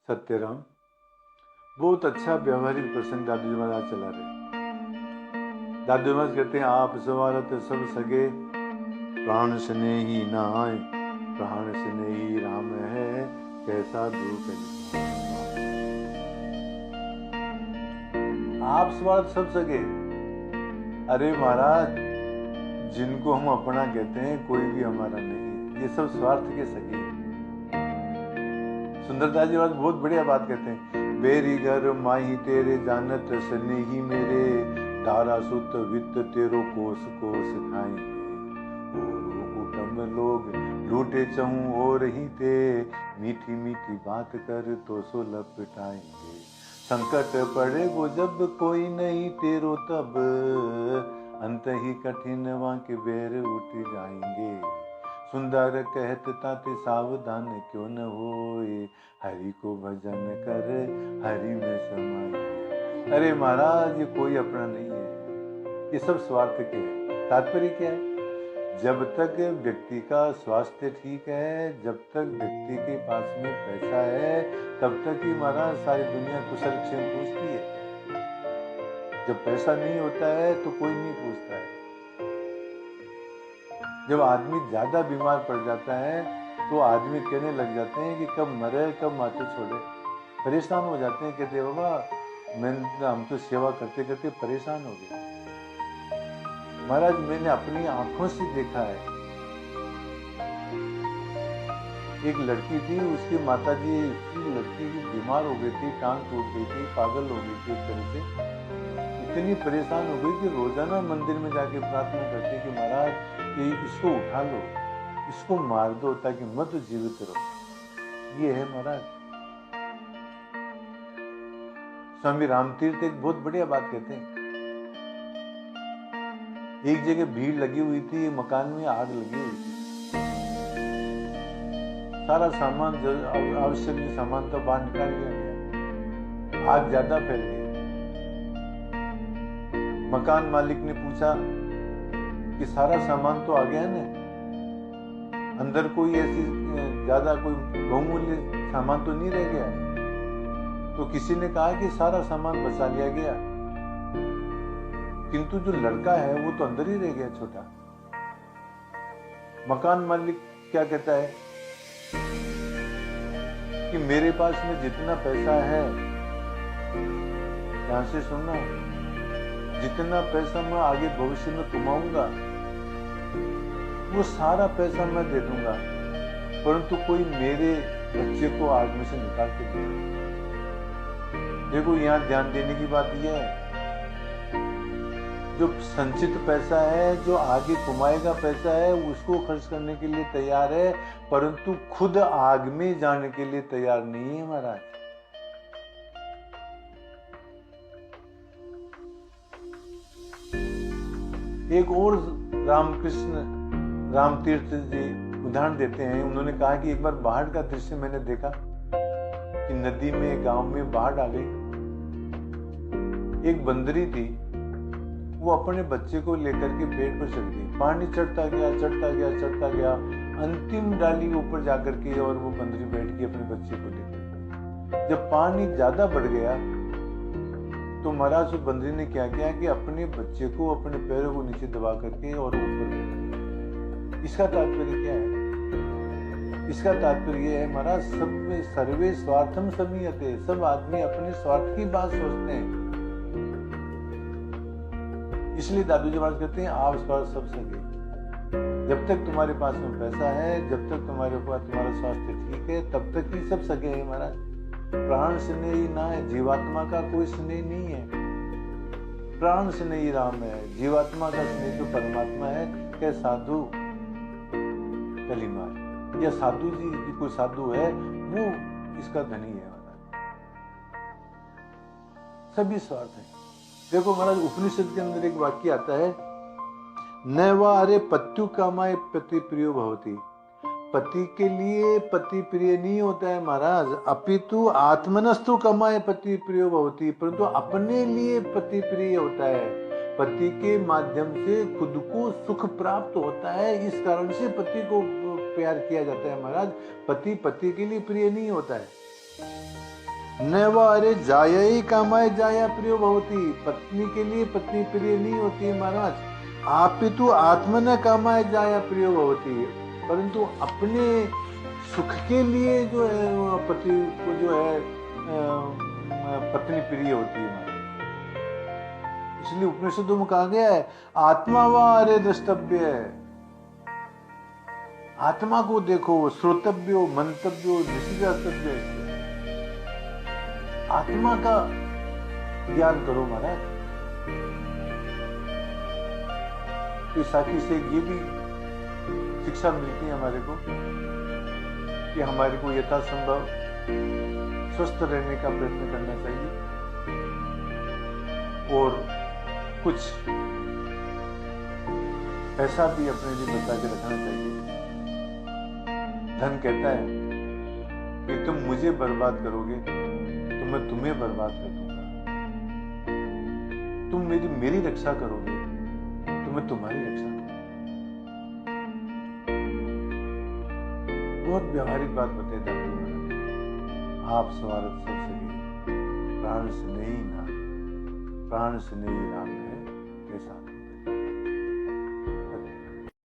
सत्यराम, बहुत अच्छा व्यवहारिक प्रसंग दादू जी महाराज चला रहे। दादू महाराज कहते हैं, आप सवारत सब सगे, प्राण स्नेही नाय, प्राण स्नेही राम है, कैसा दुख है। आप सवारत सब सगे। अरे महाराज, जिनको हम अपना कहते हैं कोई भी हमारा नहीं, ये सब स्वार्थ के सगे। सुंदरदास जी बहुत बढ़िया बात कहते हैं, बेरी घर माही तेरे जानत स्नेही मेरे, धारा सुत वित्त तेरो कोस कोस खाएंगे, कुटुंब लोग लूटे चहूं और ही थे, मीठी मीठी बात कर तो सो लपटाएंगे, संकट पड़े वो जब कोई नहीं तेरो तब, अंत ही कठिन वहां के बेर उठ जाएंगे, सुंदर कहत ताते सावधान क्यों न होए, हरि को भजन कर हरि में समाए। अरे महाराज, ये कोई अपना नहीं है, ये सब स्वार्थ के है। तात्पर्य क्या है? जब तक व्यक्ति का स्वास्थ्य ठीक है, जब तक व्यक्ति के पास में पैसा है, तब तक ही महाराज सारी दुनिया कुशल क्षेम पूछती है। जब पैसा नहीं होता है तो कोई नहीं पूछता है। जब आदमी ज्यादा बीमार पड़ जाता है तो आदमी कहने लग जाते हैं कि कब मरे कब माथे छोड़े, परेशान हो जाते हैं। कहते बाबा हम तो सेवा करते करते परेशान हो गए। महाराज, मैंने अपनी आंखों से देखा है, एक लड़की थी, उसकी माताजी लड़की बीमार हो गई थी, टांग टूट गई थी, पागल हो गई थी, एक तरह से इतनी परेशान हो गई कि रोजाना मंदिर में जाके प्रार्थना करती कि महाराज इसको उठा लो, इसको मार दो ताकि मत जीवित रहो। ये है महाराज। स्वामी रामतीर्थ एक बहुत बढ़िया बात कहते हैं, एक जगह भीड़ लगी हुई थी, मकान में आग लगी हुई थी, सारा सामान आवश्यक सामान तो बाहर निकाल लिया गया, आग ज्यादा फैल गई। मकान मालिक ने पूछा कि सारा सामान तो आ गया है ना, अंदर कोई ऐसी ज्यादा कोई बहुमूल्य सामान तो नहीं रह गया? तो किसी ने कहा कि सारा सामान बचा लिया गया, किंतु जो लड़का है वो तो अंदर ही रह गया, छोटा। मकान मालिक क्या कहता है कि मेरे पास में जितना पैसा है, ध्यान से सुनना, जितना पैसा मैं आगे भविष्य में कमाऊंगा वो सारा पैसा मैं दे दूंगा, परंतु कोई मेरे बच्चे को आग में से निकाल के दे। देखो, यहां ध्यान देने की बात यह है, जो संचित पैसा है, जो आगे कमाएगा पैसा है, उसको खर्च करने के लिए तैयार है, परंतु खुद आग में जाने के लिए तैयार नहीं है महाराज। एक और रामतीर्थ जी उदाहरण देते हैं। उन्होंने कहा कि एक बार बाढ़ का दृश्य मैंने देखा कि नदी में, गांव में बाढ़ आ गई। एक बंदरी थी, वो अपने बच्चे को लेकर के पेड़ पर चढ़ गई। पानी चढ़ता गया, चढ़ता गया, चढ़ता गया, अंतिम डाली ऊपर जाकर के और वो बंदरी बैठ गई अपने बच्चे को लेकर। जब पानी ज्यादा बढ़ गया तो महाराज उस बंदरी ने क्या किया कि अपने बच्चे को अपने पैरों को नीचे दबा करके और ऊपर ले गया। इसका तात्पर्य क्या है? इसका तात्पर्य यह है महाराज, सब सर्वे स्वार्थम समीयते, सब आदमी अपने स्वार्थ की बात सोचते हैं। इसलिए दादू जी महाराज कहते हैं, आप स्वार्थ सब सगे। जब तक तुम्हारे पास में पैसा है, जब तक तुम्हारे पास तुम्हारा स्वास्थ्य ठीक है, तब तक ही सब सगे हैं महाराज। प्राण स्नेही ना है, जीवात्मा का कोई स्नेह नहीं है। प्राण स्नेही राम है, जीवात्मा का स्नेह तो परमात्मा है। क्या साधु कलिमा है या साधु जी कोई साधु है, वो इसका धनी है महाराज। सभी स्वार्थ है। देखो महाराज, उपनिषद के अंदर एक वाक्य आता है, न वा अरे पत्यु कामाय पति प्रियो भवति। पति के लिए पति प्रिय नहीं होता है महाराज, अपितु आत्मनस्तु कमाए पति प्रियो भवति, परंतु अपने लिए पति प्रिय होता है। पति के माध्यम से खुद को सुख प्राप्त होता है, इस कारण से पति को प्यार किया जाता है महाराज। पति पति के लिए प्रिय नहीं होता है। न वह अरे जाया ही कामाय जाया प्रिय भवती, पत्नी के लिए पत्नी प्रिय नहीं होती है महाराज। आप ही तो आत्मा न कामाय जाया प्रिय भवती, परंतु अपने सुख के लिए जो है पति को जो है पत्नी प्रिय होती है महाराज। इसलिए उपनिषदों में कहा गया है आत्मा व अरे द्रष्टव्य है, आत्मा को देखो, श्रोतव्य हो, मंतव्य हो, निश्चितव्य है। आत्मा का ज्ञान करो महाराज। तो साथी से ये भी शिक्षा मिलती है हमारे को कि हमारे को यथासंभव स्वस्थ रहने का प्रयत्न करना चाहिए और कुछ पैसा भी अपने लिए बचा के रखना चाहिए। धन कहता है कि तुम मुझे बर्बाद करोगे तो मैं तुम्हें बर्बाद कर दूंगा, तुम मेरी रक्षा करोगे तो मैं तुम्हारी रक्षा करूंगा। बहुत व्यवहारिक बात बताई जाती है। आप स्वार्थ सब सही, प्राण स्नेही नाम, प्राण स्नेही राम है ऐसा।